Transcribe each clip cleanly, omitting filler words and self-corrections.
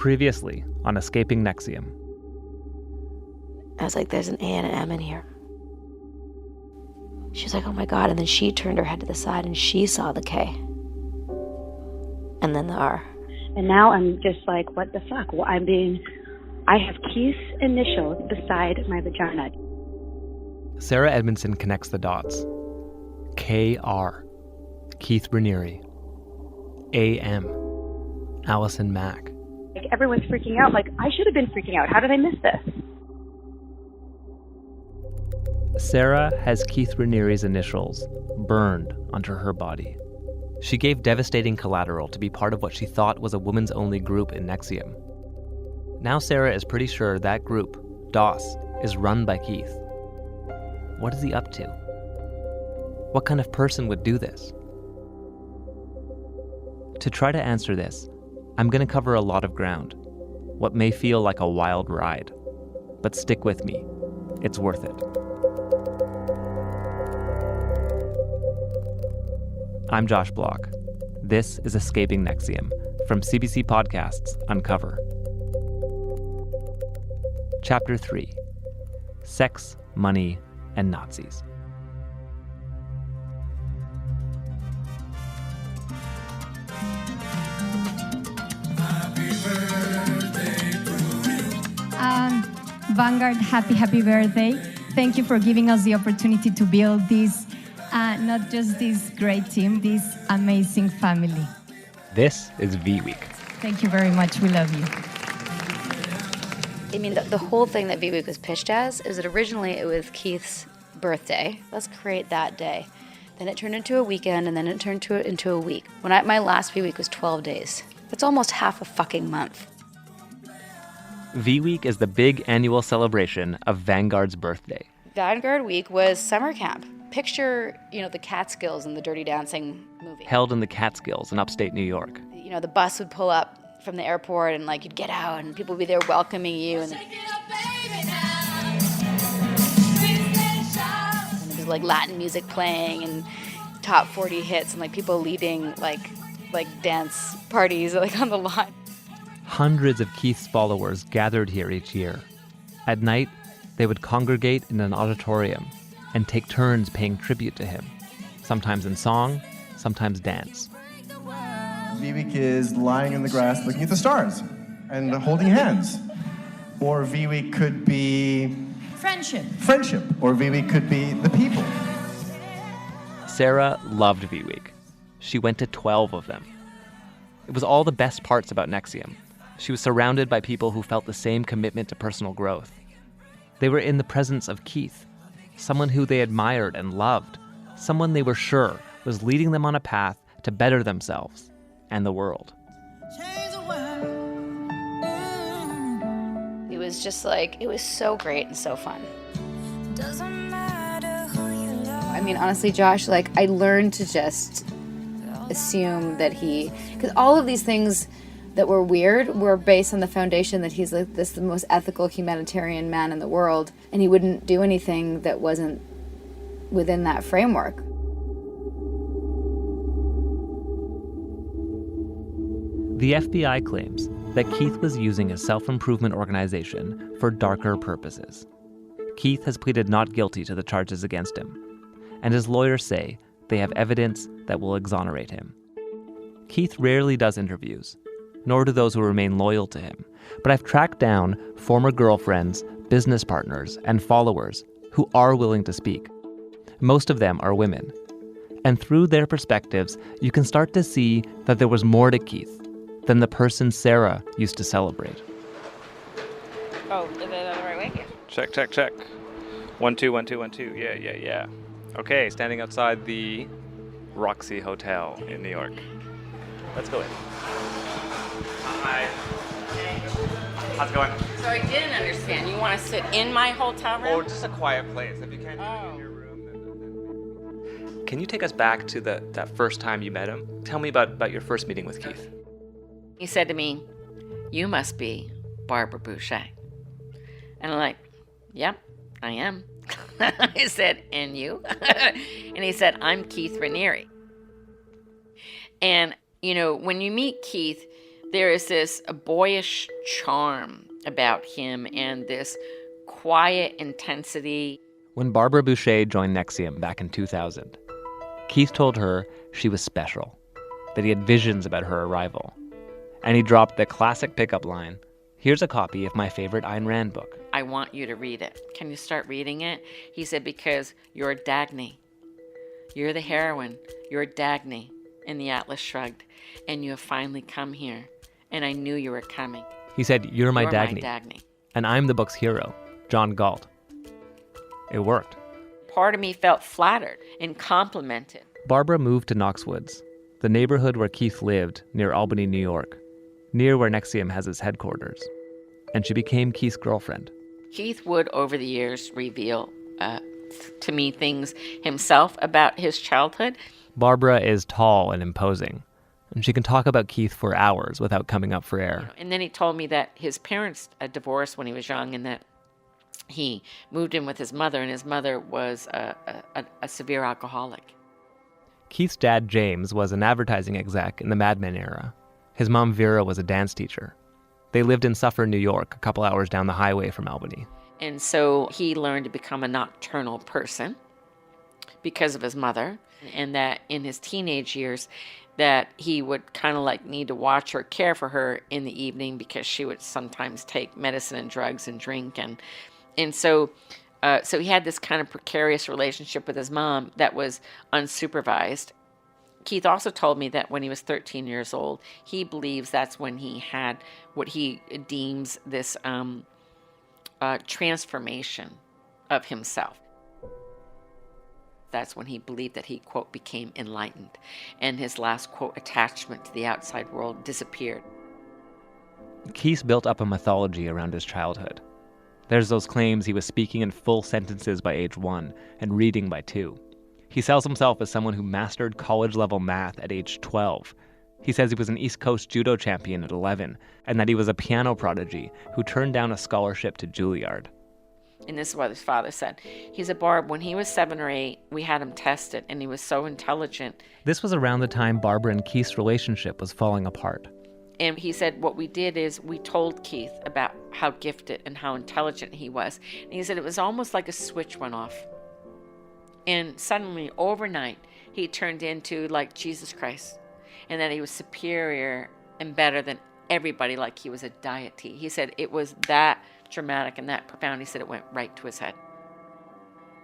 Previously on Escaping NXIVM. I was like, there's an A and an M in here. She's like, oh my God. And then she turned her head to the side and she saw the K. And then the R. And now I'm just like, what the fuck? Well, I have Keith's initials beside my vagina. Sarah Edmondson connects the dots. K.R. Keith Raniere. A.M. Allison Mack. Like, everyone's freaking out. Like, I should have been freaking out. How did I miss this? Sarah has Keith Raniere's initials burned onto her body. She gave devastating collateral to be part of what she thought was a women's-only group in NXIVM. Now Sarah is pretty sure that group, DOS, is run by Keith. What is he up to? What kind of person would do this? To try to answer this, I'm going to cover a lot of ground. What may feel like a wild ride. But stick with me. It's worth it. I'm Josh Block. This is Escaping NXIVM from CBC Podcasts Uncover. Chapter 3. Sex, Money, and Nazis. Vanguard, happy birthday. Thank you for giving us the opportunity to build this, not just this great team, this amazing family. This is V Week. Thank you very much. We love you. I mean, the whole thing that V-Week was pitched as is that originally it was Keith's birthday. Let's create that day. Then it turned into a weekend, and then it turned into a week. My last V-Week was 12 days. That's almost half a fucking month. V-Week is the big annual celebration of Vanguard's birthday. Vanguard Week was summer camp. Picture, the Catskills in the Dirty Dancing movie. Held in the Catskills in upstate New York. The bus would pull up from the airport and you'd get out and people would be there welcoming you. And it was Latin music playing and top 40 hits and people leading dance parties on the lot. Hundreds of Keith's followers gathered here each year. At night, they would congregate in an auditorium and take turns paying tribute to him, sometimes in song, sometimes dance. V-Week is lying in the grass looking at the stars and holding hands. Or V-Week could be... Friendship. Or V-Week could be the people. Sarah loved V-Week. She went to 12 of them. It was all the best parts about NXIVM. She was surrounded by people who felt the same commitment to personal growth. They were in the presence of Keith, someone who they admired and loved, someone they were sure was leading them on a path to better themselves and the world. It was just it was so great and so fun. I mean, honestly, Josh, I learned to just assume that because all of these things that were weird were based on the foundation that he's the most ethical humanitarian man in the world, and he wouldn't do anything that wasn't within that framework. The FBI claims that Keith was using a self-improvement organization for darker purposes. Keith has pleaded not guilty to the charges against him, and his lawyers say they have evidence that will exonerate him. Keith rarely does interviews, nor do those who remain loyal to him, but I've tracked down former girlfriends, business partners, and followers who are willing to speak. Most of them are women. And through their perspectives, you can start to see that there was more to Keith than the person Sarah used to celebrate. Oh, is that the right way? Yeah. Check. 1 2 1 2 1 2. Yeah. Okay, standing outside the Roxy Hotel in New York. Let's go in. Hi. How's it going? So I didn't understand. You want to sit in my hotel room? Oh, just a quiet place. If you can't do it in your room, then... Can you take us back to that first time you met him? Tell me about your first meeting with Keith. He said to me, "You must be Barbara Boucher." And I'm like, "Yep, I am." I said, "And you?" And he said, "I'm Keith Raniere." And, when you meet Keith, There is this boyish charm about him and this quiet intensity. When Barbara Boucher joined NXIVM back in 2000, Keith told her she was special, that he had visions about her arrival. And he dropped the classic pickup line, "Here's a copy of my favorite Ayn Rand book. I want you to read it. Can you start reading it?" He said, "Because you're a Dagny. You're the heroine. You're a Dagny." And the Atlas shrugged. "And you have finally come here. And I knew you were coming." He said, "You're my You're Dagny. my Dagny." And I'm the book's hero, John Galt. It worked. Part of me felt flattered and complimented. Barbara moved to Knoxwoods, the neighborhood where Keith lived near Albany, New York, near where NXIVM has its headquarters. And she became Keith's girlfriend. Keith would, over the years, reveal to me things himself about his childhood. Barbara is tall and imposing, and she can talk about Keith for hours without coming up for air. And then he told me that his parents divorced when he was young and that he moved in with his mother, and his mother was a severe alcoholic. Keith's dad, James, was an advertising exec in the Mad Men era. His mom, Vera, was a dance teacher. They lived in Suffern, New York, a couple hours down the highway from Albany. And so he learned to become a nocturnal person because of his mother, and that in his teenage years that he would kind of like need to watch or care for her in the evening because she would sometimes take medicine and drugs and drink. And so he had this kind of precarious relationship with his mom that was unsupervised. Keith also told me that when he was 13 years old, he believes that's when he had what he deems this transformation of himself. That's when he believed that he, quote, became enlightened, and his last, quote, attachment to the outside world disappeared. Keith built up a mythology around his childhood. There's those claims he was speaking in full sentences by age 1 and reading by 2. He sells himself as someone who mastered college-level math at age 12. He says he was an East Coast judo champion at 11, and that he was a piano prodigy who turned down a scholarship to Juilliard. And this is what his father said. He said, "Barb, when he was 7 or 8, we had him tested, and he was so intelligent." This was around the time Barbara and Keith's relationship was falling apart. And he said, what we did is we told Keith about how gifted and how intelligent he was. And he said it was almost like a switch went off. And suddenly, overnight, he turned into like Jesus Christ. And that he was superior and better than everybody, like he was a deity. He said it was that dramatic and that profound. He said it went right to his head.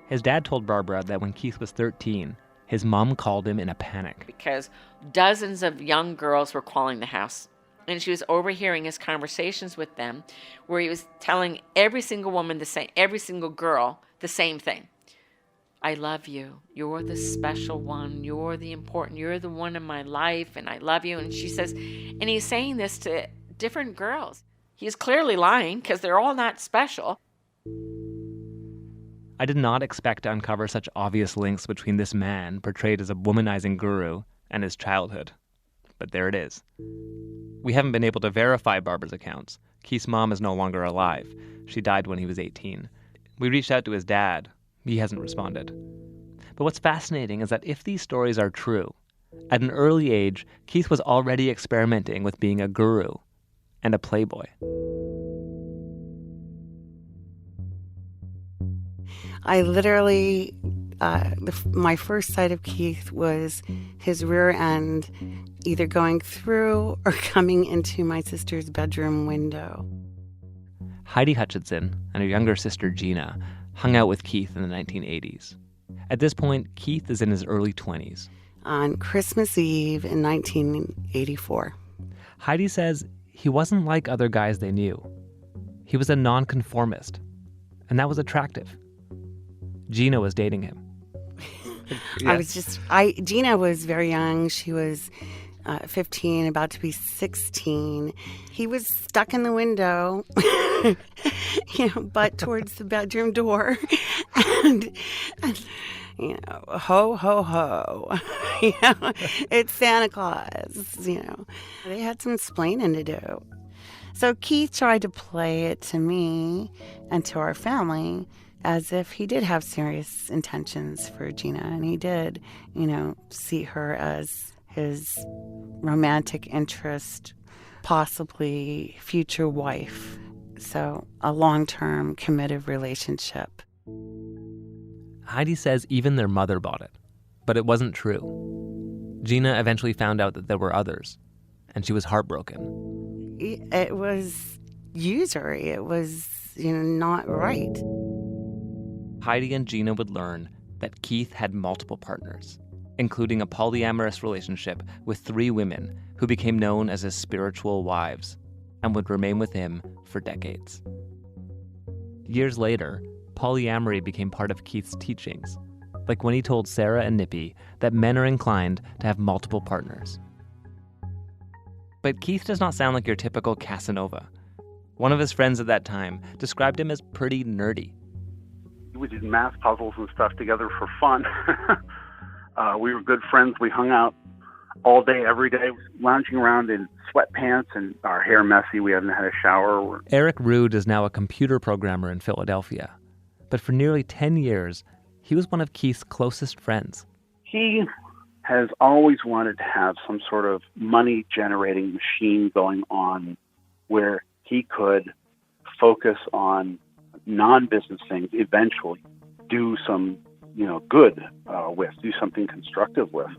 His dad told Barbara that when Keith was 13, his mom called him in a panic. Because dozens of young girls were calling the house. And she was overhearing his conversations with them, where he was telling every single woman the same, every single girl the same thing. "I love you. You're the special one. You're the important. You're the one in my life, and I love you." And she says, and he's saying this to different girls. He's clearly lying because they're all not special. I did not expect to uncover such obvious links between this man, portrayed as a womanizing guru, and his childhood. But there it is. We haven't been able to verify Barbara's accounts. Keith's mom is no longer alive. She died when he was 18. We reached out to his dad. He hasn't responded. But what's fascinating is that if these stories are true, at an early age, Keith was already experimenting with being a guru and a playboy. I literally, my first sight of Keith was his rear end either going through or coming into my sister's bedroom window. Heidi Hutchinson and her younger sister Gina hung out with Keith in the 1980s. At this point, Keith is in his early 20s. On Christmas Eve in 1984. Heidi says he wasn't like other guys they knew. He was a nonconformist, and that was attractive. Gina was dating him. Yes. Gina was very young. She was 15, about to be 16. He was stuck in the window, butt towards the bedroom door. And ho, ho, ho. It's Santa Claus, They had some explaining to do. So Keith tried to play it to me and to our family as if he did have serious intentions for Gina, and he did, see her as his romantic interest possibly future wife. So a long-term committed relationship. Heidi says even their mother bought it, but it wasn't true. Gina eventually found out that there were others, and she was heartbroken. It was usury. It was, not right. Heidi and Gina would learn that Keith had multiple partners, including a polyamorous relationship with 3 women who became known as his spiritual wives and would remain with him for decades. Years later, polyamory became part of Keith's teachings, like when he told Sarah and Nippy that men are inclined to have multiple partners. But Keith does not sound like your typical Casanova. One of his friends at that time described him as pretty nerdy. We did math puzzles and stuff together for fun. We were good friends. We hung out all day, every day, lounging around in sweatpants and our hair messy. We hadn't had a shower. Eric Rude is now a computer programmer in Philadelphia. But for nearly 10 years, he was one of Keith's closest friends. He has always wanted to have some sort of money-generating machine going on where he could focus on non-business things, eventually do some, good with, do something constructive with.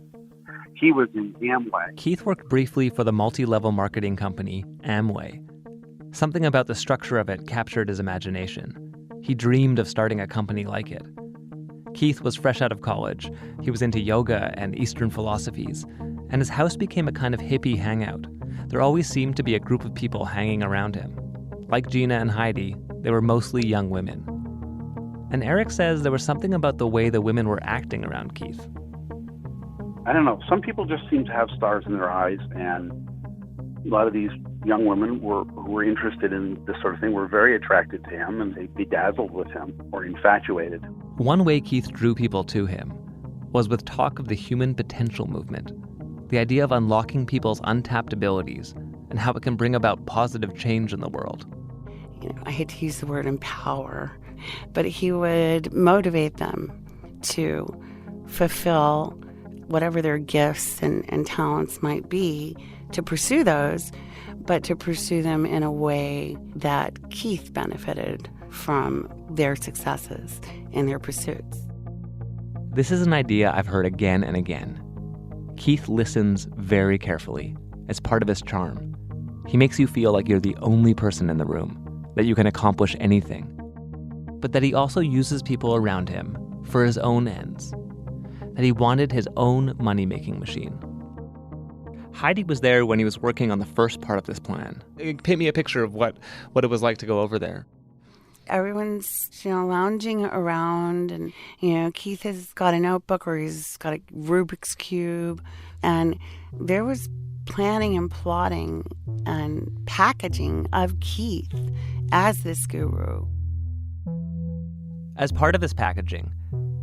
He was in Amway. Keith worked briefly for the multi-level marketing company Amway. Something about the structure of it captured his imagination. He dreamed of starting a company like it. Keith was fresh out of college. He was into yoga and Eastern philosophies, and his house became a kind of hippie hangout. There always seemed to be a group of people hanging around him. Like Gina and Heidi, they were mostly young women. And Eric says there was something about the way the women were acting around Keith. I don't know. Some people just seem to have stars in their eyes, and a lot of these young women who were interested in this sort of thing were very attracted to him, and they bedazzled with him or infatuated. One way Keith drew people to him was with talk of the human potential movement, the idea of unlocking people's untapped abilities and how it can bring about positive change in the world. I hate to use the word empower, but he would motivate them to fulfill whatever their gifts and talents might be, to pursue those, but to pursue them in a way that Keith benefited from their successes in their pursuits. This is an idea I've heard again and again. Keith listens very carefully as part of his charm. He makes you feel like you're the only person in the room, that you can accomplish anything, but that he also uses people around him for his own ends, that he wanted his own money-making machine. Heidi was there when he was working on the first part of this plan. Paint me a picture of what it was like to go over there. Everyone's, lounging around, and, Keith has got a notebook or he's got a Rubik's Cube, and there was planning and plotting and packaging of Keith as this guru. As part of his packaging,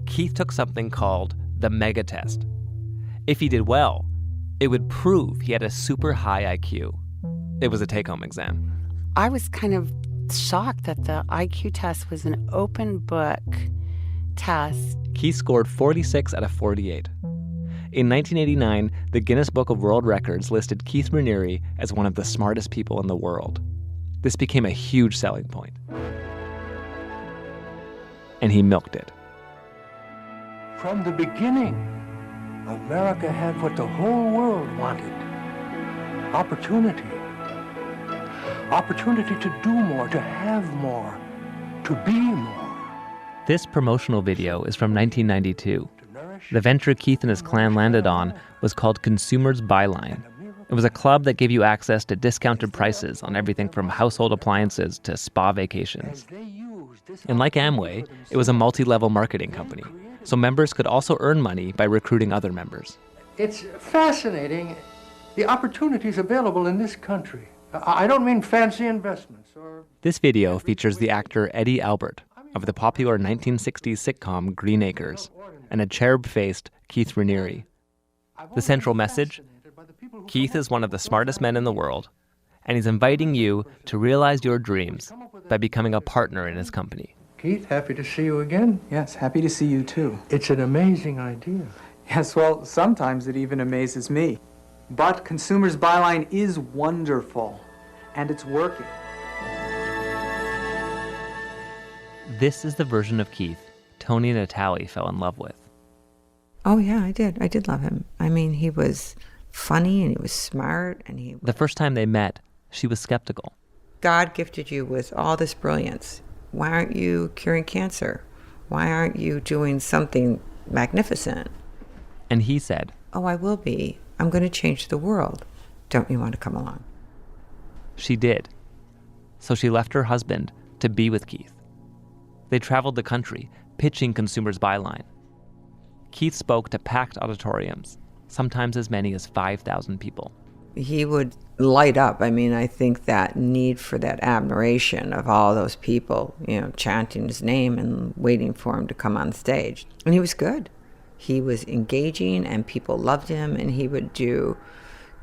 Keith took something called the mega test. If he did well, it would prove he had a super high IQ. It was a take-home exam. I was kind of shocked that the IQ test was an open book test. Keith scored 46 out of 48. In 1989, the Guinness Book of World Records listed Keith Raniere as one of the smartest people in the world. This became a huge selling point. And he milked it. From the beginning, America had what the whole world wanted. Opportunity. Opportunity to do more, to have more, to be more. This promotional video is from 1992. The venture Keith and his clan landed on was called Consumers Byline. It was a club that gave you access to discounted prices on everything from household appliances to spa vacations. And like Amway, it was a multi-level marketing company, so members could also earn money by recruiting other members. It's fascinating, the opportunities available in this country. I don't mean fancy investments or... This video features the actor Eddie Albert of the popular 1960s sitcom Green Acres and a cherub-faced Keith Raniere. The central message? Keith is one of the smartest men in the world, and he's inviting you to realize your dreams by becoming a partner in his company. Keith, happy to see you again. Yes, happy to see you too. It's an amazing idea. Yes, well, sometimes it even amazes me. But Consumers Byline is wonderful, and it's working. This is the version of Keith Tony and Natalie fell in love with. Oh, yeah, I did. I did love him. I mean, he was funny and he was smart and he... The first time they met, she was skeptical. God gifted you with all this brilliance. Why aren't you curing cancer? Why aren't you doing something magnificent? And he said, oh, I will be. I'm going to change the world. Don't you want to come along? She did. So she left her husband to be with Keith. They traveled the country, pitching Consumers Byline. Keith spoke to packed auditoriums, sometimes as many as 5,000 people. He would light up. I mean, I think that need for that admiration of all those people, chanting his name and waiting for him to come on stage. And he was good. He was engaging and people loved him, and he would do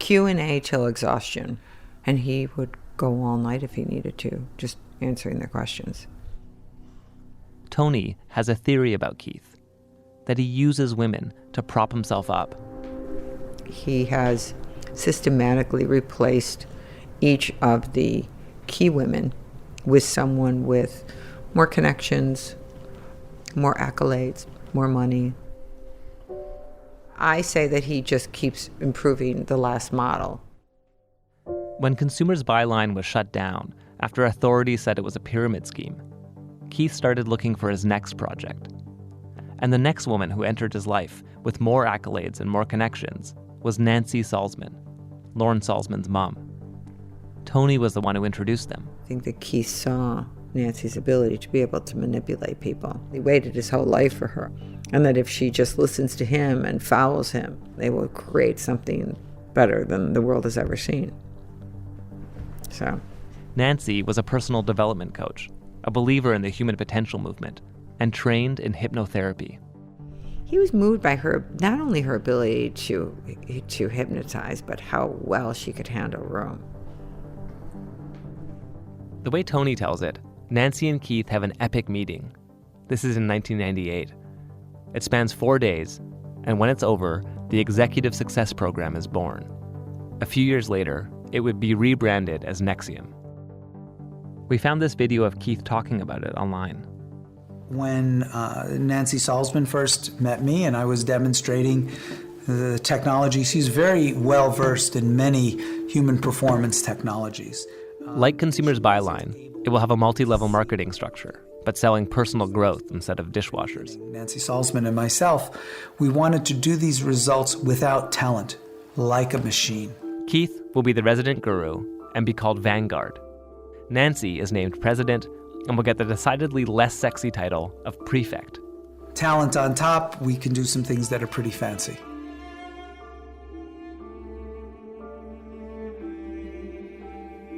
Q&A till exhaustion. And he would go all night if he needed to, just answering their questions. Tony has a theory about Keith, that he uses women to prop himself up. He has systematically replaced each of the key women with someone with more connections, more accolades, more money. I say that he just keeps improving the last model. When Consumers Byline was shut down after authorities said it was a pyramid scheme, Keith started looking for his next project. And the next woman who entered his life with more accolades and more connections was Nancy Salzman, Lauren Salzman's mom. Tony was the one who introduced them. I think that Keith saw Nancy's ability to be able to manipulate people. He waited his whole life for her. And that if she just listens to him and follows him, they will create something better than the world has ever seen. So, Nancy was a personal development coach, a believer in the human potential movement, and trained in hypnotherapy. He was moved by her, not only her ability to hypnotize, but how well she could handle a room. The way Tony tells it, Nancy and Keith have an epic meeting. This is in 1998. It spans 4 days, and when it's over, the Executive Success Program is born. A few years later, it would be rebranded as NXIVM. We found this video of Keith talking about it online. When Nancy Salzman first met me and I was demonstrating the technology, she's very well versed in many human performance technologies. Like Consumers Byline, it will have a multi-level marketing structure, but selling personal growth instead of dishwashers. Nancy Salzman and myself, we wanted to do these results without talent, like a machine. Keith will be the resident guru and be called Vanguard. Nancy is named president and will get the decidedly less sexy title of prefect. Talent on top, we can do some things that are pretty fancy.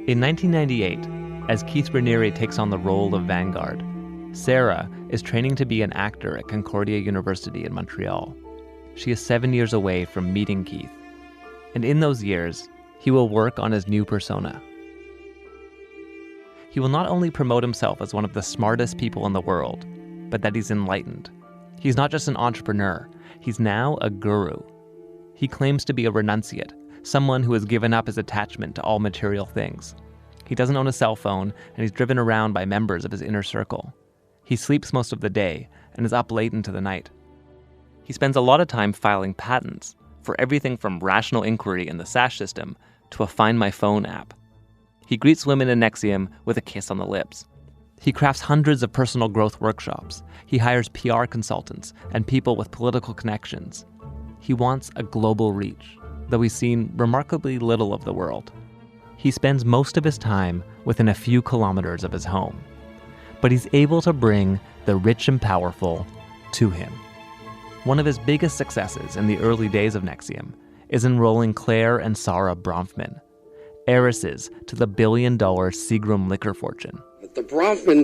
In 1998, as Keith Raniere takes on the role of Vanguard, Sarah is training to be an actor at Concordia University in Montreal. She is 7 years away from meeting Keith. And in those years, he will work on his new persona. He will not only promote himself as one of the smartest people in the world, but that he's enlightened. He's not just an entrepreneur, he's now a guru. He claims to be a renunciate, someone who has given up his attachment to all material things. He doesn't own a cell phone, and he's driven around by members of his inner circle. He sleeps most of the day and is up late into the night. He spends a lot of time filing patents for everything from rational inquiry in the SASH system to a Find My Phone app. He greets women in NXIVM with a kiss on the lips. He crafts hundreds of personal growth workshops. He hires PR consultants and people with political connections. He wants a global reach, though he's seen remarkably little of the world. He spends most of his time within a few kilometers of his home, but he's able to bring the rich and powerful to him. One of his biggest successes in the early days of NXIVM is enrolling Claire and Sarah Bronfman, heiresses to the billion-dollar Seagram liquor fortune. The Bronfman,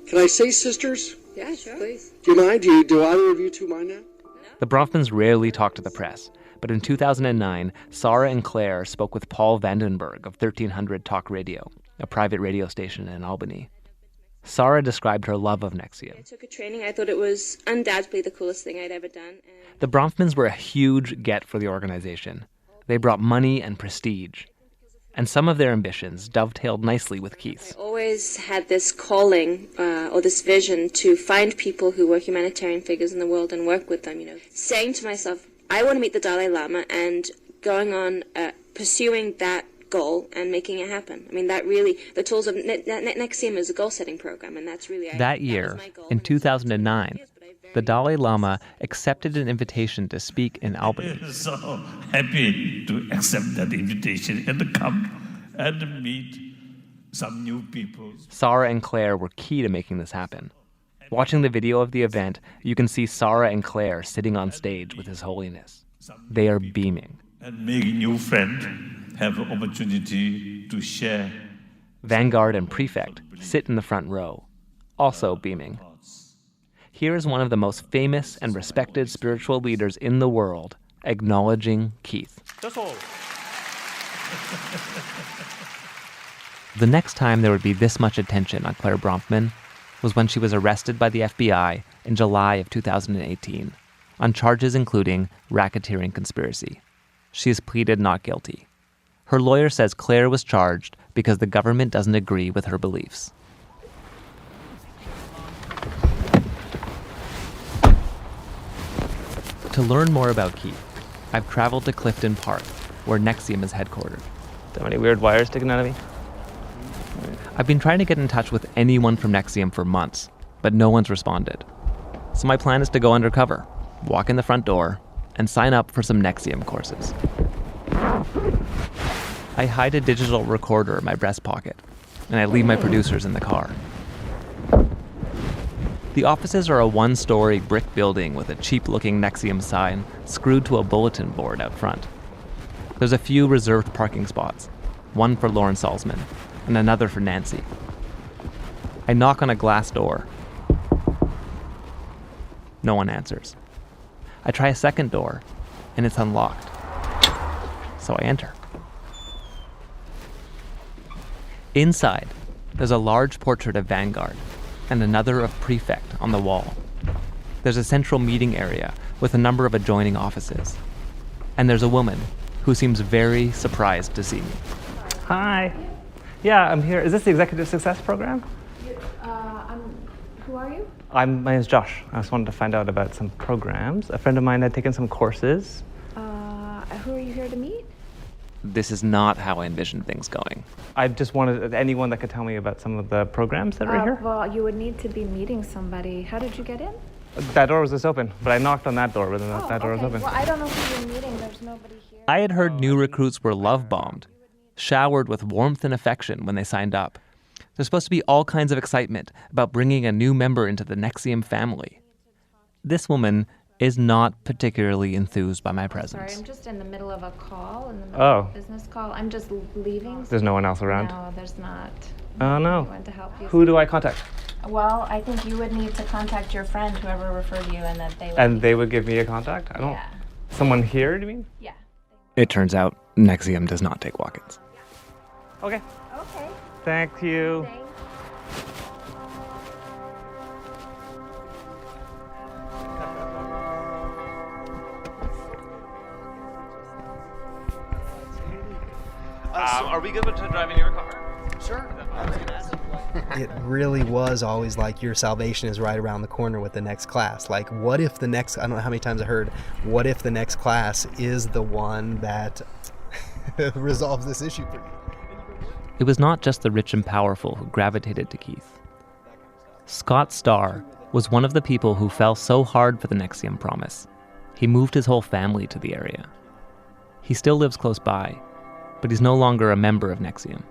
can I say sisters? Yeah, sure. Please. Do you mind? Do either of you two mind now? The Bronfmans rarely talk to the press, but in 2009, Sarah and Claire spoke with Paul Vandenberg of 1300 Talk Radio, a private radio station in Albany. Sarah described her love of NXIVM. I took a training. I thought it was undoubtedly the coolest thing I'd ever done. The Bronfmans were a huge get for the organization. They brought money and prestige. And some of their ambitions dovetailed nicely with Keith's. I always had this calling or this vision to find people who were humanitarian figures in the world and work with them, Saying to myself, I want to meet the Dalai Lama, and going on pursuing that goal and making it happen. I mean, that really, the tools of NXIVM is a goal-setting program, and that's really... That year, in 2009, the Dalai Lama accepted an invitation to speak in Albany. So happy to accept that invitation and come and meet some new people. Sarah and Claire were key to making this happen. Watching the video of the event, you can see Sarah and Claire sitting on stage with His Holiness. They are beaming. And making new friends, have an opportunity to share. Vanguard and Prefect sit in the front row, also beaming. Here is one of the most famous and respected spiritual leaders in the world acknowledging Keith. That's all. The next time there would be this much attention on Claire Bronfman was when she was arrested by the FBI in July of 2018 on charges including racketeering conspiracy. She has pleaded not guilty. Her lawyer says Claire was charged because the government doesn't agree with her beliefs. To learn more about Keith, I've traveled to Clifton Park, where NXIVM is headquartered. So many weird wires sticking out of me. I've been trying to get in touch with anyone from NXIVM for months, but no one's responded. So my plan is to go undercover, walk in the front door, and sign up for some NXIVM courses. I hide a digital recorder in my breast pocket, and I leave my producers in the car. The offices are a one-story brick building with a cheap-looking NXIVM sign screwed to a bulletin board out front. There's a few reserved parking spots, one for Lauren Salzman and another for Nancy. I knock on a glass door. No one answers. I try a second door, and it's unlocked. So I enter. Inside, there's a large portrait of Vanguard and another of Prefect on the wall. There's a central meeting area with a number of adjoining offices. And there's a woman who seems very surprised to see me. Hi. Yeah, I'm here. Is this the Executive Success Program? Who are you? My name's Josh. I just wanted to find out about some programs. A friend of mine had taken some courses. Who are you here to meet? This is not how I envisioned things going. I just wanted anyone that could tell me about some of the programs that are here. Well, you would need to be meeting somebody. How did you get in? That door was just open, but I knocked on that door, but then that door was open. Well, I don't know who you're meeting. There's nobody here. I had heard new recruits were love-bombed, showered with warmth and affection when they signed up. There's supposed to be all kinds of excitement about bringing a new member into the NXIVM family. This woman is not particularly enthused by my presence. Sorry, I'm just in the middle of a call, in the middle of a business call. I'm just leaving. There's no one else around? No, there's not. Oh, no. Anyone to help you. Who do I contact? Well, I think you would need to contact your friend, whoever referred you, and that they would... And they would give me a contact? I don't... Yeah. Someone here, do you mean? Yeah. It turns out NXIVM does not take walk-ins. Okay. Okay. Thank you. Thanks. Are we good with driving your car? Sure. It really was always like your salvation is right around the corner with the next class. Like, what if the next, I don't know how many times I heard, what if the next class is the one that resolves this issue for you? It was not just the rich and powerful who gravitated to Keith. Scott Starr was one of the people who fell so hard for the NXIVM promise. He moved his whole family to the area. He still lives close by, but he's no longer a member of NXIVM.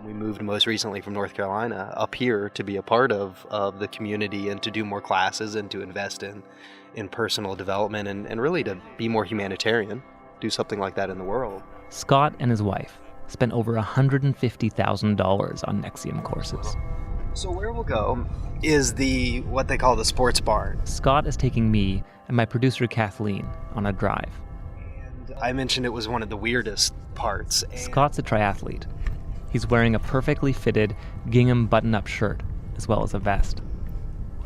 We moved most recently from North Carolina up here to be a part of the community and to do more classes and to invest in personal development and really to be more humanitarian, do something like that in the world. Scott and his wife spent over $150,000 on NXIVM courses. So where we'll go is what they call the sports barn. Scott is taking me and my producer Kathleen on a drive. And I mentioned it was one of the weirdest parts. Scott's a triathlete. He's wearing a perfectly fitted gingham button-up shirt, as well as a vest.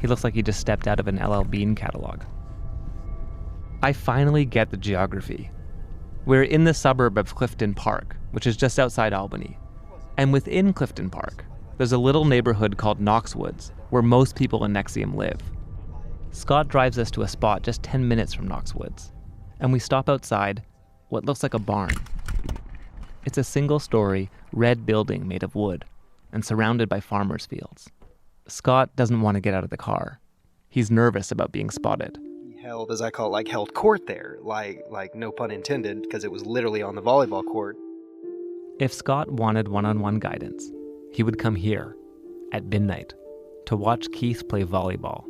He looks like he just stepped out of an LL Bean catalog. I finally get the geography. We're in the suburb of Clifton Park, which is just outside Albany. And within Clifton Park, there's a little neighborhood called Knoxwoods, where most people in NXIVM live. Scott drives us to a spot just 10 minutes from Knoxwoods, and we stop outside what looks like a barn. It's a single-story, red building made of wood and surrounded by farmers' fields. Scott doesn't want to get out of the car. He's nervous about being spotted. He held, as I call it, like held court there, like no pun intended, because it was literally on the volleyball court. If Scott wanted one-on-one guidance, he would come here at midnight to watch Keith play volleyball.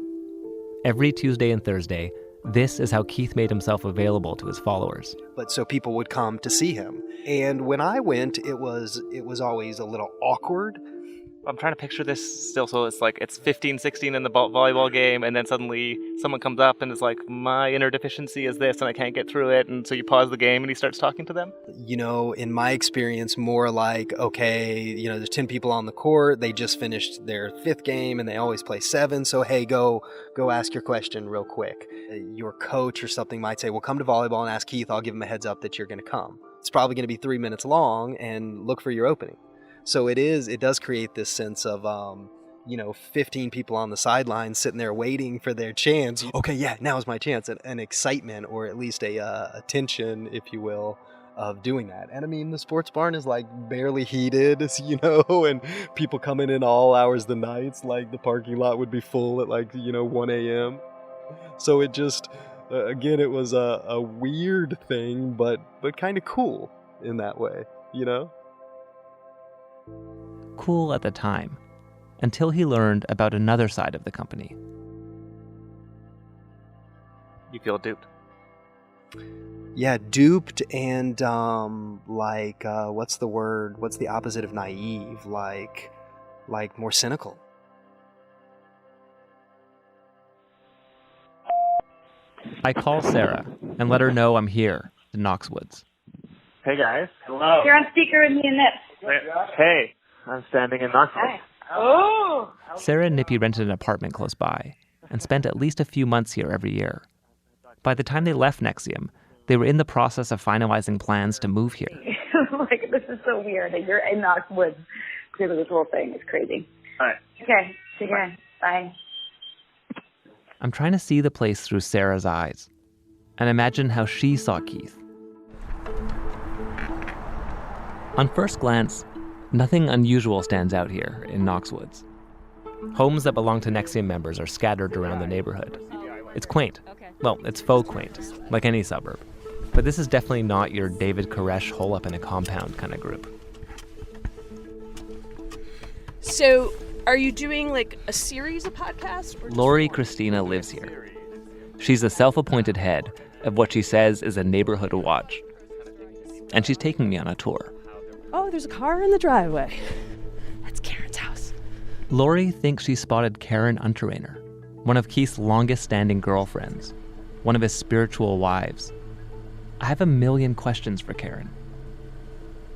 Every Tuesday and Thursday, this is how Keith made himself available to his followers. But so people would come to see him. And when I went, it was always a little awkward. I'm trying to picture this still, so it's like it's 15-16 in the volleyball game, and then suddenly someone comes up and is like, my inner deficiency is this, and I can't get through it, and so you pause the game and he starts talking to them? You know, in my experience, more like, okay, you know, there's 10 people on the court, they just finished their 5th game, and they always play 7, so hey, go ask your question real quick. Your coach or something might say, well, come to volleyball and ask Keith, I'll give him a heads up that you're going to come. It's probably going to be 3 minutes long, and look for your opening. So it does create this sense of, 15 people on the sidelines sitting there waiting for their chance. Okay, yeah, now is my chance. An excitement, or at least a tension, if you will, of doing that. And I mean, the sports barn is like barely heated, and people coming in all hours of the nights, like the parking lot would be full at 1 a.m. So it just, again, it was a weird thing, but kind of cool in that way, Cool at the time, until he learned about another side of the company. You feel duped? Yeah, duped and, what's the word? What's the opposite of naive? Like more cynical. I call Sarah and let her know I'm here in Knoxwoods. Hey guys. Hello. You're on speaker in the net. Hey, I'm standing in Knoxville. Oh! Sarah and Nippy rented an apartment close by and spent at least a few months here every year. By the time they left NXIVM, they were in the process of finalizing plans to move here. This is so weird that you're in Knoxwoods because of this whole thing. It's crazy. All right. Okay, take care. Bye. I'm trying to see the place through Sarah's eyes and imagine how she saw Keith. On first glance, nothing unusual stands out here in Knoxwoods. Homes that belong to NXIVM members are scattered around the neighborhood. It's quaint. Well, it's faux quaint, like any suburb. But this is definitely not your David Koresh hole up in a compound kind of group. So, are you doing a series of podcasts? Lori Christina lives here. She's the self-appointed head of what she says is a neighborhood watch. And she's taking me on a tour. Oh, there's a car in the driveway. That's Karen's house. Lori thinks she spotted Karen Nctrnm, one of Keith's longest-standing girlfriends, one of his spiritual wives. I have a million questions for Karen.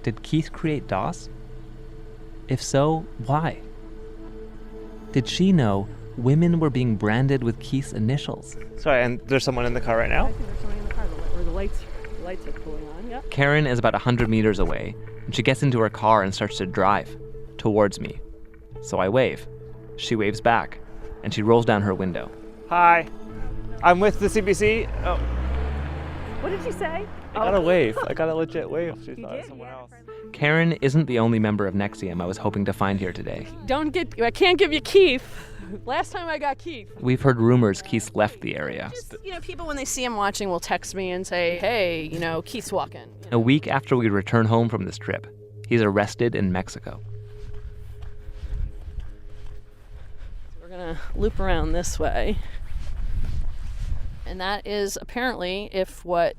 Did Keith create DOS? If so, why? Did she know women were being branded with Keith's initials? Sorry, and there's someone in the car right now? I think there's someone in the car, or the lights are pulling on, yep. Karen is about 100 meters away, and she gets into her car and starts to drive towards me. So I wave. She waves back, and she rolls down her window. Hi, I'm with the CBC. Oh. What did you say? I got a wave. I got a legit wave. She thought it was someone else. Karen isn't the only member of NXIVM I was hoping to find here today. I can't give you Keith. Last time I got Keith. We've heard rumors Keith left the area. Just, people when they see him watching will text me and say, hey, Keith's walking. A week after we return home from this trip, he's arrested in Mexico. We're going to loop around this way. And that is apparently, if what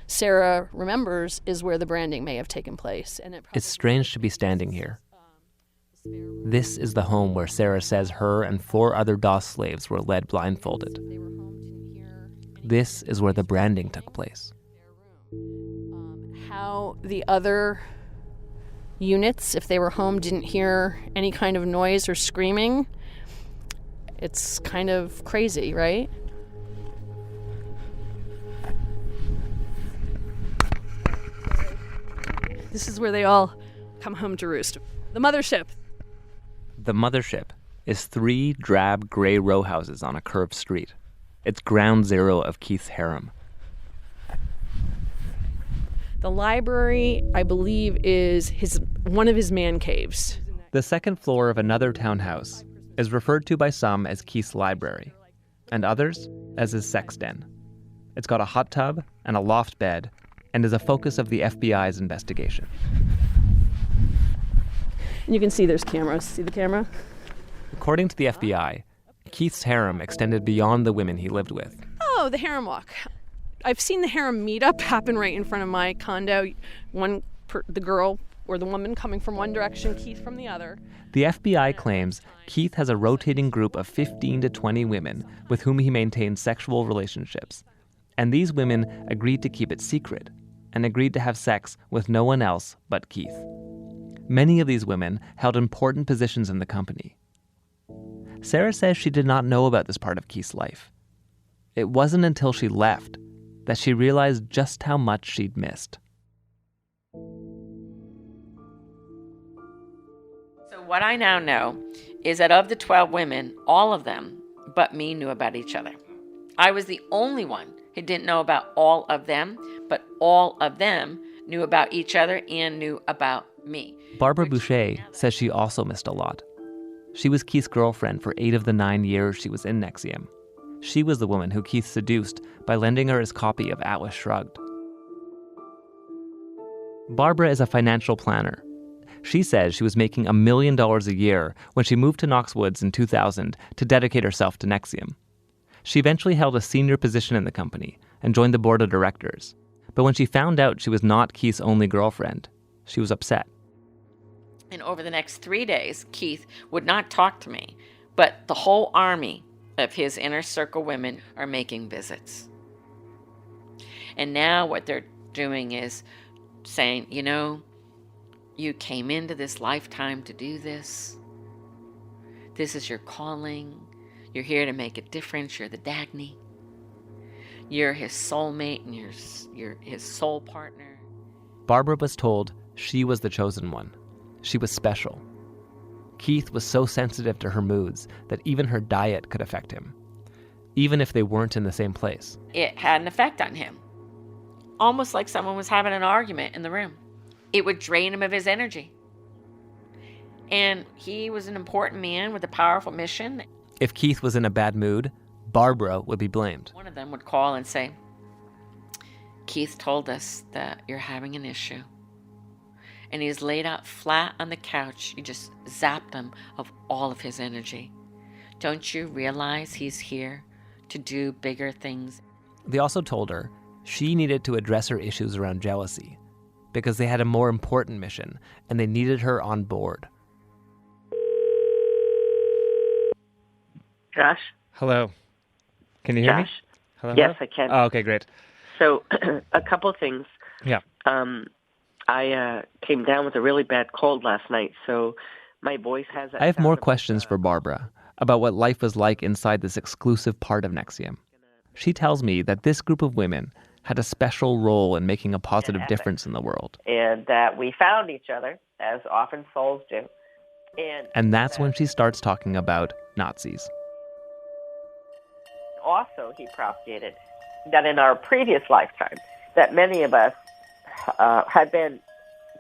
Sarah remembers, is where the branding may have taken place. And it's strange to be standing here. This is the home where Sarah says her and 4 other DOS slaves were led blindfolded. This is where the branding took place. How the other units, if they were home, didn't hear any kind of noise or screaming. It's kind of crazy, right? This is where they all come home to roost. The mothership. The mothership is 3 drab gray row houses on a curved street. It's ground zero of Keith's harem. The library, I believe, is one of his man caves. The second floor of another townhouse is referred to by some as Keith's library, and others as his sex den. It's got a hot tub and a loft bed, and is a focus of the FBI's investigation. And you can see there's cameras. See the camera? According to the FBI, Keith's harem extended beyond the women he lived with. Oh, the harem walk. I've seen the harem meetup happen right in front of my condo. The girl or the woman coming from one direction, Keith from the other. The FBI claims Keith has a rotating group of 15 to 20 women with whom he maintains sexual relationships. And these women agreed to keep it secret and agreed to have sex with no one else but Keith. Many of these women held important positions in the company. Sarah says she did not know about this part of Keith's life. It wasn't until she left that she realized just how much she'd missed. So what I now know is that of the 12 women, all of them but me knew about each other. I was the only one who didn't know about all of them, but all of them knew about each other and knew about me. Barbara Boucher says she also missed a lot. She was Keith's girlfriend for 8 of the 9 years she was in NXIVM. She was the woman who Keith seduced by lending her his copy of Atlas Shrugged. Barbara is a financial planner. She says she was making $1 million a year when she moved to Knox Woods in 2000 to dedicate herself to NXIVM. She eventually held a senior position in the company and joined the board of directors. But when she found out she was not Keith's only girlfriend, she was upset. And over the next 3 days, Keith would not talk to me, but the whole army of his inner circle women are making visits. And now what they're doing is saying, you know, you came into this lifetime to do this. This is your calling. You're here to make a difference. You're the Dagny. You're his soulmate and you're his soul partner. Barbara was told she was the chosen one. She was special. Keith was so sensitive to her moods that even her diet could affect him, even if they weren't in the same place. It had an effect on him, almost like someone was having an argument in the room. It would drain him of his energy. And he was an important man with a powerful mission. If Keith was in a bad mood, Barbara would be blamed. One of them would call and say, Keith told us that you're having an issue. And he's laid out flat on the couch. You just zapped him of all of his energy. Don't you realize he's here to do bigger things? They also told her she needed to address her issues around jealousy because they had a more important mission and they needed her on board. Josh? Hello. Can you hear me? Josh? Hello? Yes, I can. Oh, okay, great. So, a couple things. Yeah. I came down with a really bad cold last night, so my voice has... I have more questions for Barbara about what life was like inside this exclusive part of NXIVM. She tells me that this group of women had a special role in making a positive difference in the world. And that we found each other, as often souls do. And that's when she starts talking about Nazis. Also, he propagated that in our previous lifetime, that many of us had been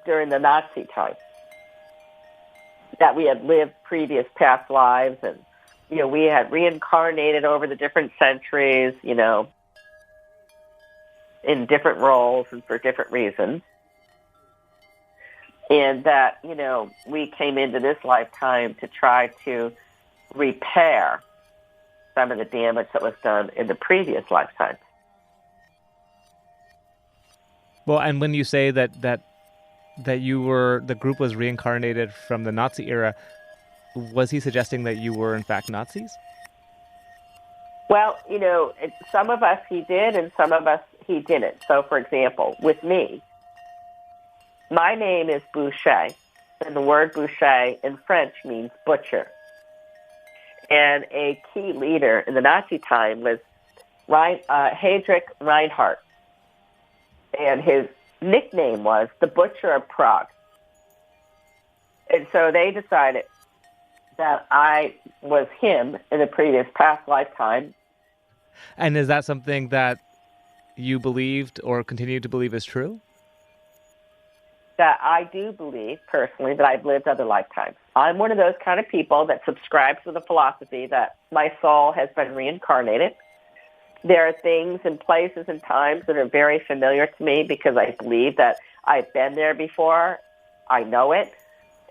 during the Nazi time, that we had lived previous past lives, and we had reincarnated over the different centuries, in different roles and for different reasons, and that we came into this lifetime to try to repair some of the damage that was done in the previous lifetime. Well, and when you say that the group was reincarnated from the Nazi era, was he suggesting that you were in fact Nazis? Well, some of us he did and some of us he didn't. So, for example, with me, my name is Boucher, and the word Boucher in French means butcher. And a key leader in the Nazi time was Heydrich Reinhardt. And his nickname was the Butcher of Prague. And so they decided that I was him in a previous past lifetime. And is that something that you believed or continue to believe is true? That I do believe, personally, that I've lived other lifetimes. I'm one of those kind of people that subscribes to the philosophy that my soul has been reincarnated. There are things and places and times that are very familiar to me because I believe that I've been there before. I know it.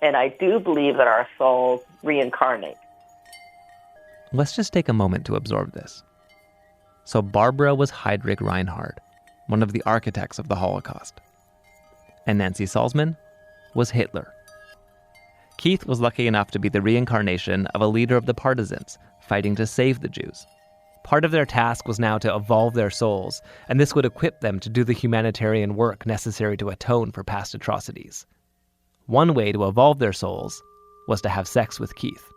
And I do believe that our souls reincarnate. Let's just take a moment to absorb this. So Barbara was Heydrich Reinhard, one of the architects of the Holocaust. And Nancy Salzman was Hitler. Keith was lucky enough to be the reincarnation of a leader of the partisans fighting to save the Jews. Part of their task was now to evolve their souls, and this would equip them to do the humanitarian work necessary to atone for past atrocities. One way to evolve their souls was to have sex with Keith.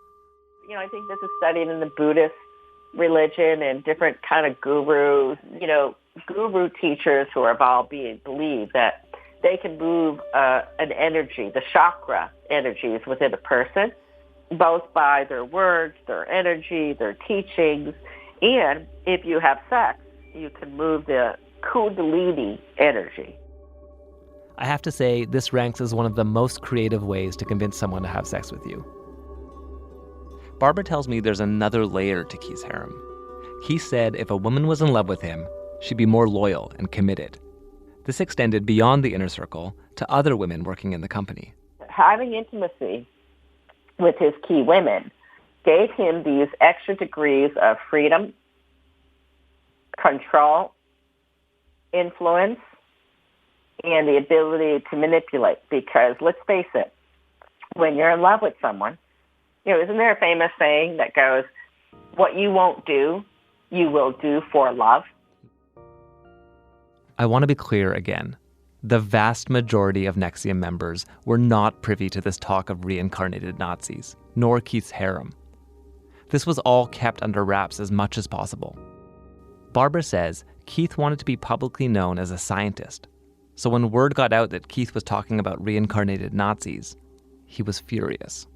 You know, I think this is studied in the Buddhist religion and different kind of gurus, guru teachers who are all being believed that they can move an energy, the chakra energies within a person, both by their words, their energy, their teachings, and if you have sex, you can move the kundalini energy. I have to say, this ranks as one of the most creative ways to convince someone to have sex with you. Barbara tells me there's another layer to Keith's harem. He said if a woman was in love with him, she'd be more loyal and committed. This extended beyond the inner circle to other women working in the company. Having intimacy with his key women gave him these extra degrees of freedom, control, influence, and the ability to manipulate. Because let's face it, when you're in love with someone, isn't there a famous saying that goes, what you won't do, you will do for love? I want to be clear again. The vast majority of NXIVM members were not privy to this talk of reincarnated Nazis, nor Keith's harem. This was all kept under wraps as much as possible. Barbara says Keith wanted to be publicly known as a scientist, so when word got out that Keith was talking about reincarnated Nazis, he was furious.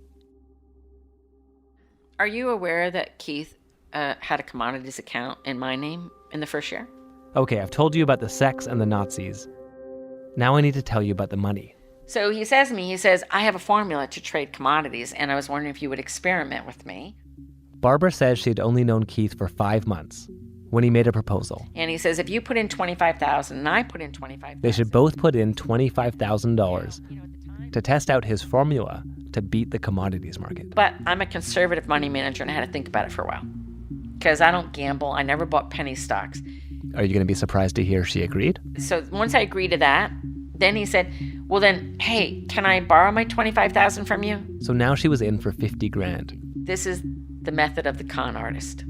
Are you aware that Keith had a commodities account in my name in the first year? Okay, I've told you about the sex and the Nazis. Now I need to tell you about the money. So he says to me, I have a formula to trade commodities, and I was wondering if you would experiment with me. Barbara says she had only known Keith for 5 months when he made a proposal. And he says, if you put in $25,000 and I put in $25,000. They should both put in $25,000 to test out his formula to beat the commodities market. But I'm a conservative money manager and I had to think about it for a while. Because I don't gamble. I never bought penny stocks. Are you going to be surprised to hear she agreed? So once I agreed to that, then he said, well then, hey, can I borrow my $25,000 from you? So now she was in for $50,000. This is the method of the con artist.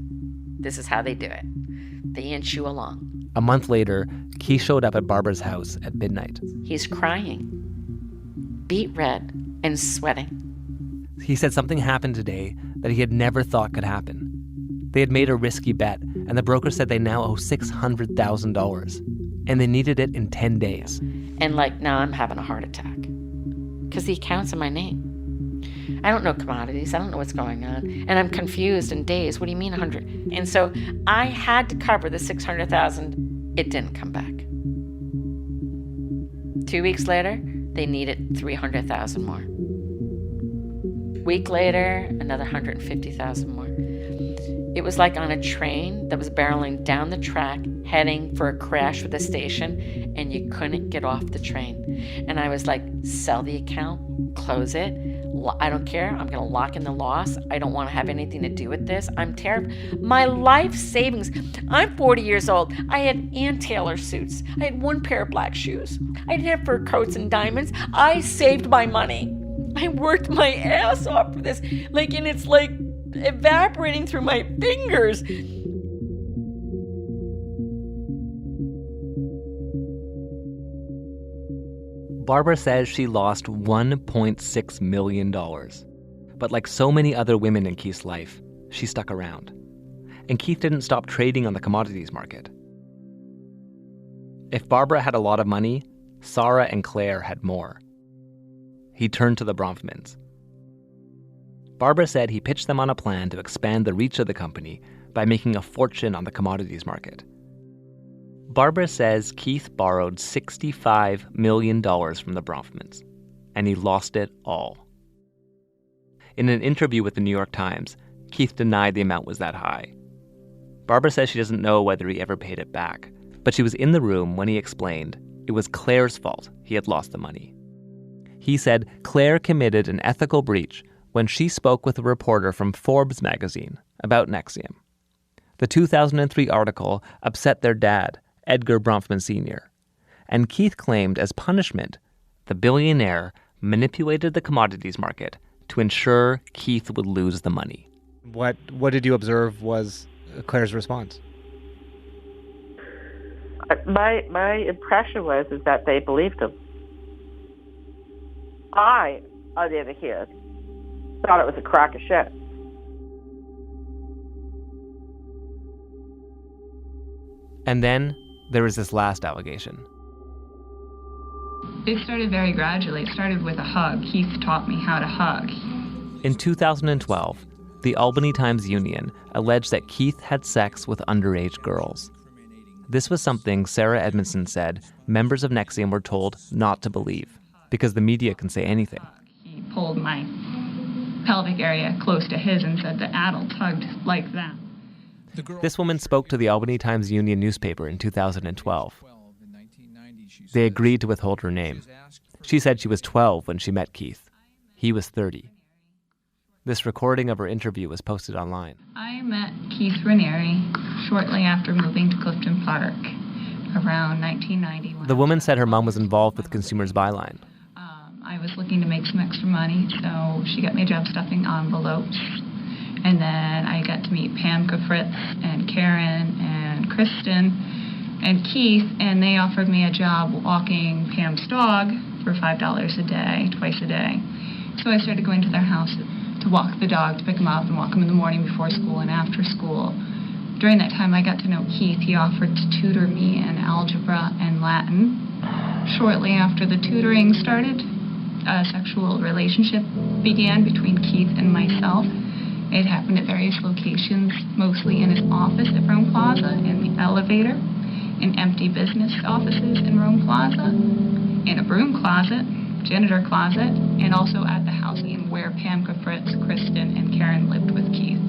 This is how they do it. They inch you along. A month later, Keith showed up at Barbara's house at midnight. He's crying, beet red, and sweating. He said something happened today that he had never thought could happen. They had made a risky bet, and the broker said they now owe $600,000, and they needed it in 10 days. And now I'm having a heart attack because the account's in my name. I don't know commodities. I don't know what's going on. And I'm confused and dazed. What do you mean 100? And so I had to cover the $600,000. It didn't come back. 2 weeks later, they needed $300,000 more. Week later, another $150,000 more. It was like on a train that was barreling down the track, heading for a crash with a station, and you couldn't get off the train. And I was like, sell the account, close it. I don't care. I'm going to lock in the loss. I don't want to have anything to do with this. I'm terrified. My life savings. I'm 40 years old. I had Ann Taylor suits. I had one pair of black shoes. I didn't have fur coats and diamonds. I saved my money. I worked my ass off for this. And it's evaporating through my fingers. Barbara says she lost $1.6 million. But like so many other women in Keith's life, she stuck around. And Keith didn't stop trading on the commodities market. If Barbara had a lot of money, Sarah and Claire had more. He turned to the Bronfmans. Barbara said he pitched them on a plan to expand the reach of the company by making a fortune on the commodities market. Barbara says Keith borrowed $65 million from the Bronfmans, and he lost it all. In an interview with the New York Times, Keith denied the amount was that high. Barbara says she doesn't know whether he ever paid it back, but she was in the room when he explained it was Claire's fault he had lost the money. He said Claire committed an ethical breach when she spoke with a reporter from Forbes magazine about NXIVM. The 2003 article upset their dad, Edgar Bronfman Sr., and Keith claimed as punishment, the billionaire manipulated the commodities market to ensure Keith would lose the money. What did you observe was Claire's response? My impression was that they believed him. I, on the other hand, thought it was a crock of shit. And then there was this last allegation. It started very gradually. It started with a hug. Keith taught me how to hug. In 2012, the Albany Times-Union alleged that Keith had sex with underage girls. This was something Sarah Edmondson said members of NXIVM were told not to believe, because the media can say anything. He pulled my pelvic area close to his and said the adult hugged like that. This woman spoke to the Albany Times-Union newspaper in 2012. They agreed to withhold her name. She said she was 12 when she met Keith. He was 30. This recording of her interview was posted online. I met Keith Raniere shortly after moving to Clifton Park around 1990. The woman said her mom was involved with Consumers Byline. I was looking to make some extra money, so she got me a job stuffing envelopes. And then I got to meet Pam Kafritz and Karen and Kristen and Keith, and they offered me a job walking Pam's dog for $5 a day, twice a day. So I started going to their house to walk the dog, to pick him up and walk him in the morning before school and after school. During that time, I got to know Keith. He offered to tutor me in algebra and Latin. Shortly after the tutoring started, a sexual relationship began between Keith and myself. It happened at various locations, mostly in his office at Rome Plaza, in the elevator, in empty business offices in Rome Plaza, in a broom closet, janitor closet, and also at the house where Pam Kafritz, Kristen, and Karen lived with Keith.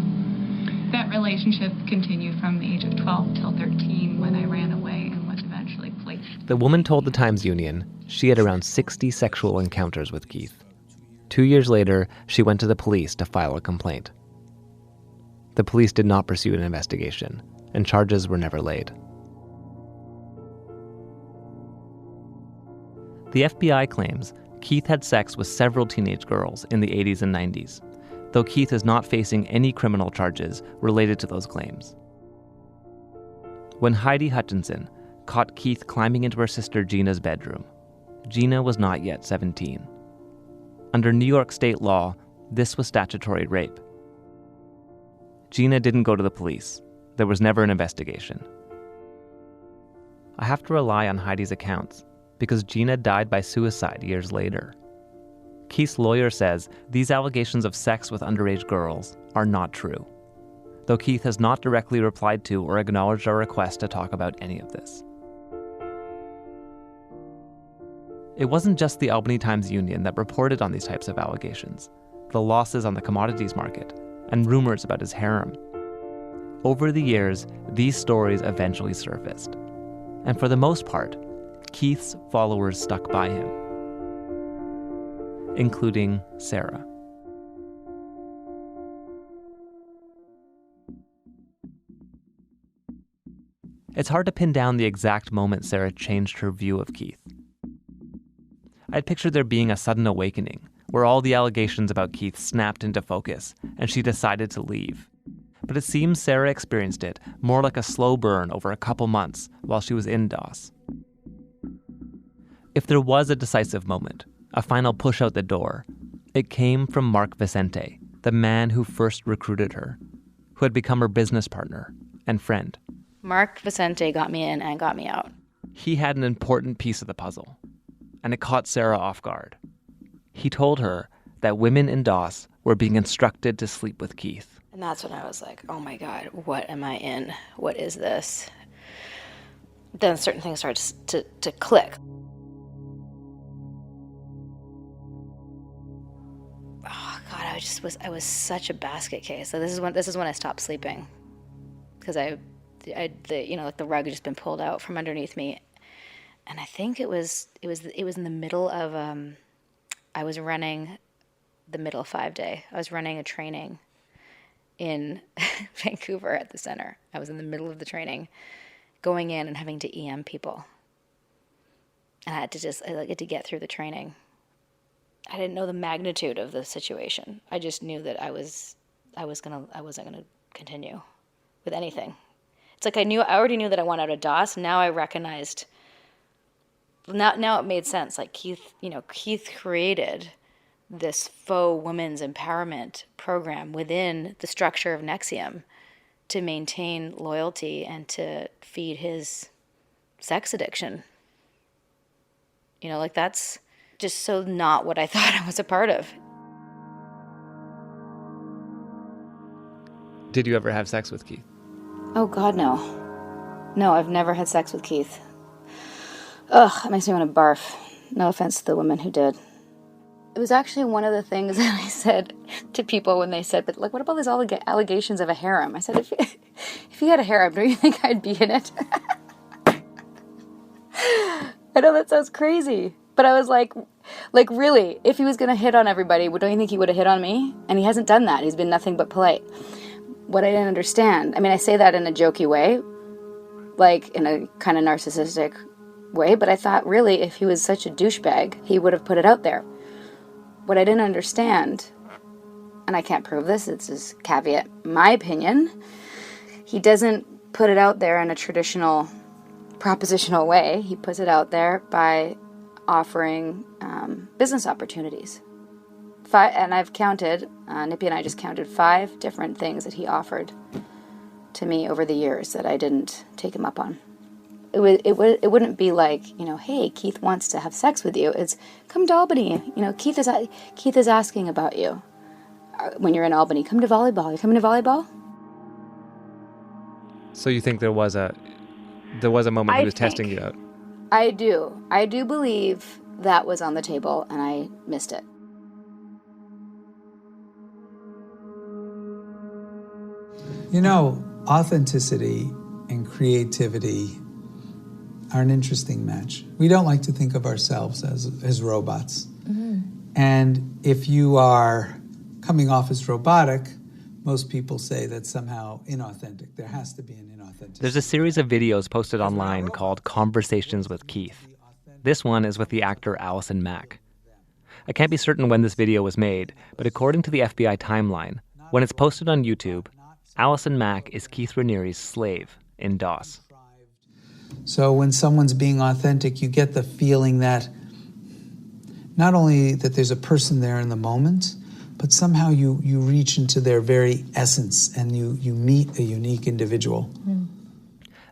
That relationship continued from the age of 12 till 13 when I ran away and was eventually placed. The woman told the Times-Union she had around 60 sexual encounters with Keith. 2 years later, she went to the police to file a complaint. The police did not pursue an investigation, and charges were never laid. The FBI claims Keith had sex with several teenage girls in the 80s and 90s, though Keith is not facing any criminal charges related to those claims. When Heidi Hutchinson caught Keith climbing into her sister Gina's bedroom, Gina was not yet 17. Under New York state law, this was statutory rape. Gina didn't go to the police. There was never an investigation. I have to rely on Heidi's accounts because Gina died by suicide years later. Keith's lawyer says these allegations of sex with underage girls are not true, though Keith has not directly replied to or acknowledged our request to talk about any of this. It wasn't just the Albany Times-Union that reported on these types of allegations, the losses on the commodities market, and rumors about his harem. Over the years, these stories eventually surfaced. And for the most part, Keith's followers stuck by him, including Sarah. It's hard to pin down the exact moment Sarah changed her view of Keith. I'd pictured there being a sudden awakening, where all the allegations about Keith snapped into focus, and she decided to leave. But it seems Sarah experienced it more like a slow burn over a couple months while she was in DOS. If there was a decisive moment, a final push out the door, it came from Mark Vicente, the man who first recruited her, who had become her business partner and friend. Mark Vicente got me in and got me out. He had an important piece of the puzzle. and it caught Sarah off guard. He told her that women in DOS were being instructed to sleep with Keith. And that's when I was like, oh my God, what am I in? What is this? Then certain things started to click. Oh God, I was such a basket case. So this is when I stopped sleeping, because the rug had just been pulled out from underneath me, and I think it was in the middle of I was running the middle 5-day. I was running a training in Vancouver at the center. I was in the middle of the training, going in and having to EM people, and I had to get through the training. I didn't know the magnitude of the situation. I just knew that I wasn't gonna continue with anything. It's like I already knew that I wanted out of DOS. Now I recognized. Now it made sense. Like Keith created this faux women's empowerment program within the structure of NXIVM to maintain loyalty and to feed his sex addiction. That's just so not what I thought I was a part of. Did you ever have sex with Keith? Oh, God, no. No, I've never had sex with Keith. Ugh, it makes me want to barf. No offense to the women who did. It was actually one of the things that I said to people when they said, but what about these allegations of a harem? I said, if you had a harem, don't you think I'd be in it? I know that sounds crazy, but I was like really, if he was going to hit on everybody, don't you think he would have hit on me? And he hasn't done that. He's been nothing but polite. What I didn't understand, I say that in a jokey way, in a kind of narcissistic way, but I thought really if he was such a douchebag, he would have put it out there. What I didn't understand, and I can't prove this, it's just caveat, my opinion, he doesn't put it out there in a traditional propositional way. He puts it out there by offering business opportunities. And I've counted, Nippy and I just counted 5 different things that he offered to me over the years that I didn't take him up on. It wouldn't be like, hey, Keith wants to have sex with you. It's, come to Albany. Keith is asking about you. When you're in Albany, come to volleyball. You coming to volleyball? So you think there was a moment he was testing you out? I do. I do believe that was on the table, and I missed it. Authenticity and creativity are an interesting match. We don't like to think of ourselves as robots. Mm-hmm. And if you are coming off as robotic, most people say that's somehow inauthentic. There has to be an inauthenticity. There's a series of videos posted online called Conversations with Keith. This one is with the actor Allison Mack. I can't be certain when this video was made, but according to the FBI timeline, when it's posted on YouTube, Allison Mack is Keith Raniere's slave in DOS. So when someone's being authentic, you get the feeling that not only that there's a person there in the moment, but somehow you reach into their very essence and you meet a unique individual. Mm.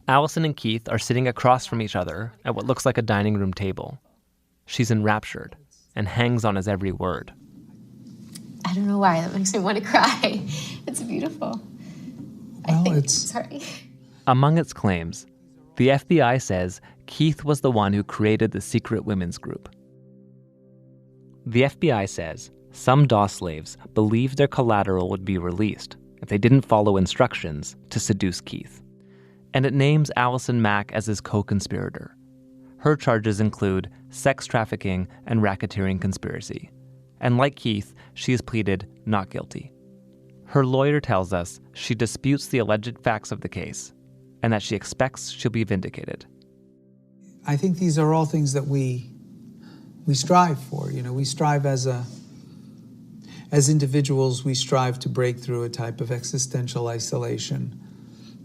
Allison and Keith are sitting across from each other at what looks like a dining room table. She's enraptured and hangs on his every word. I don't know why. That makes me want to cry. It's beautiful. Sorry. Among its claims, the FBI says Keith was the one who created the secret women's group. The FBI says some DOS slaves believed their collateral would be released if they didn't follow instructions to seduce Keith. And it names Allison Mack as his co-conspirator. Her charges include sex trafficking and racketeering conspiracy. And like Keith, she has pleaded not guilty. Her lawyer tells us she disputes the alleged facts of the case and that she expects she'll be vindicated. I think these are all things that we strive for. We strive as individuals, we strive to break through a type of existential isolation.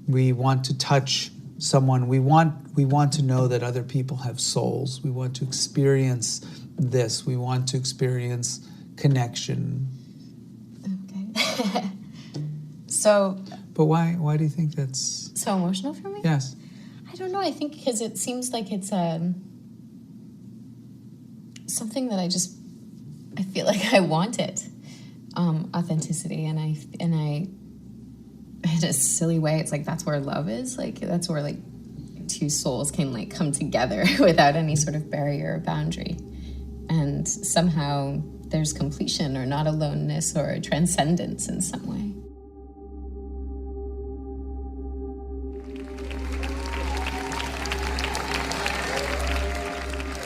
We want to touch someone. We want to know that other people have souls. We want to experience this. We want to experience connection. Okay. But why do you think that's so emotional for me? Yes. I don't know. I think because it seems like it's something that I feel like I wanted. Authenticity, and I in a silly way, it's like that's where love is. Like that's where like two souls can like come together without any sort of barrier or boundary, and somehow there's completion or not aloneness or a transcendence in some way.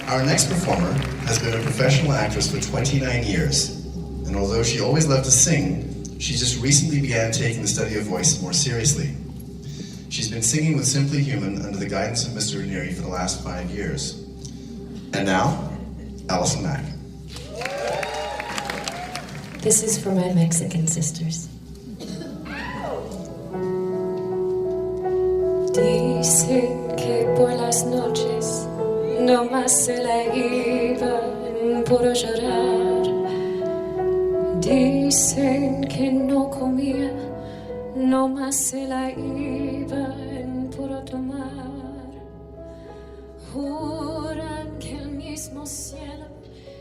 Our next performer has been a professional actress for 29 years. And although she always loved to sing, she just recently began taking the study of voice more seriously. She's been singing with Simply Human under the guidance of Mr. Raniere for the last 5 years. And now, Allison Mack. This is for my Mexican sisters. Dicen que por las noches no más se la iban puro llorar. Dicen que no comía, no más se la iba en puro tomar. Juran que el mismo cielo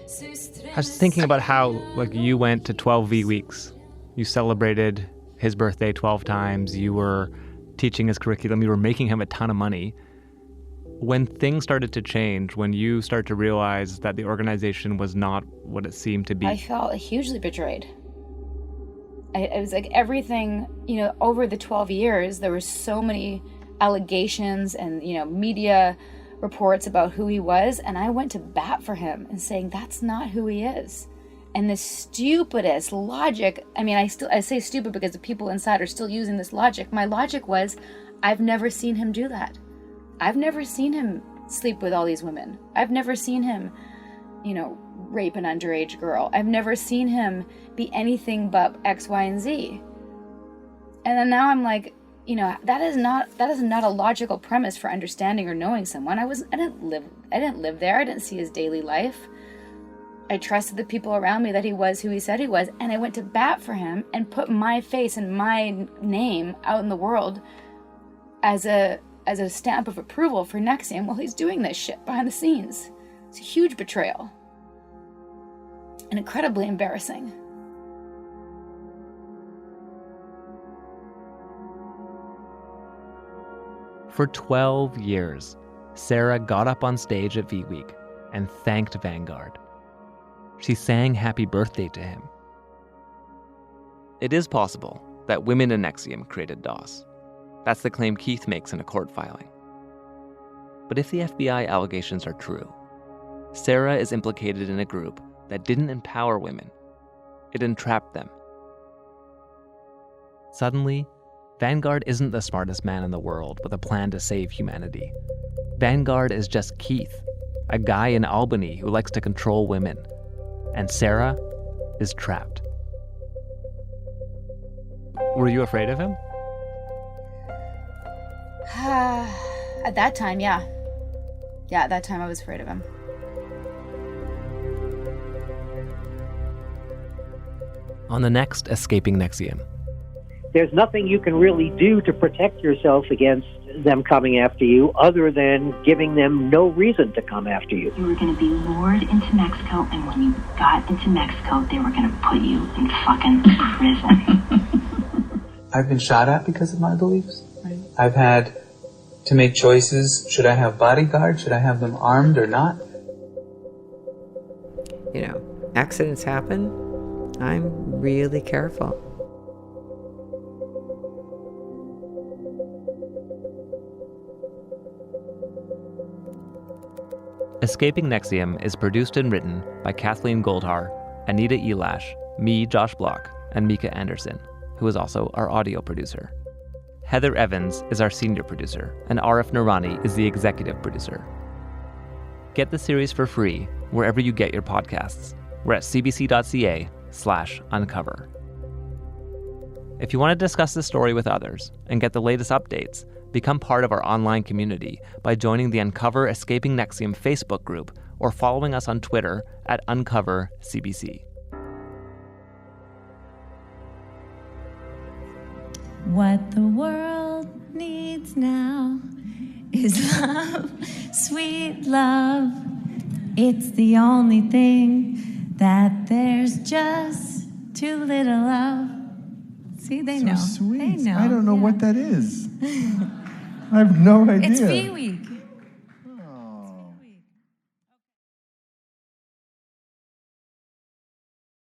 se estrella. I was thinking about how, like, you went to 12 V weeks. You celebrated his birthday 12 times. You were teaching his curriculum. You were making him a ton of money. When things started to change, when you start to realize that the organization was not what it seemed to be, I felt hugely betrayed. It was like everything, over the 12 years, there were so many allegations and, media reports about who he was. And I went to bat for him and saying, that's not who he is. And the stupidest logic, I say stupid because the people inside are still using this logic. My logic was, I've never seen him do that. I've never seen him sleep with all these women. I've never seen him, rape an underage girl. I've never seen him be anything but X, Y, and Z. And then now I'm like, that is not a logical premise for understanding or knowing someone. I didn't live there. I didn't see his daily life. I trusted the people around me that he was who he said he was, and I went to bat for him and put my face and my name out in the world as a stamp of approval for NXIVM while he's doing this shit behind the scenes. It's a huge betrayal. And incredibly embarrassing. For 12 years, Sarah got up on stage at V Week and thanked Vanguard. She sang happy birthday to him. It is possible that women in NXIVM created DOS. That's the claim Keith makes in a court filing. But if the FBI allegations are true, Sarah is implicated in a group that didn't empower women. It entrapped them. Suddenly, Vanguard isn't the smartest man in the world with a plan to save humanity. Vanguard is just Keith, a guy in Albany who likes to control women. And Sarah is trapped. Were you afraid of him? At that time, yeah. Yeah, at that time I was afraid of him. On the next Escaping NXIVM. There's nothing you can really do to protect yourself against them coming after you other than giving them no reason to come after you. You were going to be lured into Mexico, and when you got into Mexico, they were going to put you in fucking prison. I've been shot at because of my beliefs. Right. I've had to make choices. Should I have bodyguards? Should I have them armed or not? Accidents happen. I'm really careful. Escaping NXIVM is produced and written by Kathleen Goldhar, Anita Elash, me, Josh Block, and Mika Anderson, who is also our audio producer. Heather Evans is our senior producer, and Arif Noorani is the executive producer. Get the series for free wherever you get your podcasts. We're at cbc.ca/uncover. If you want to discuss this story with others and get the latest updates, become part of our online community by joining the Uncover Escaping NXIVM Facebook group or following us on Twitter at UncoverCBC. What the world needs now is love, sweet love. It's the only thing that there's just too little of. See, they So know. sweet. They know. I don't know what that is. I have no idea. It's Fee Week.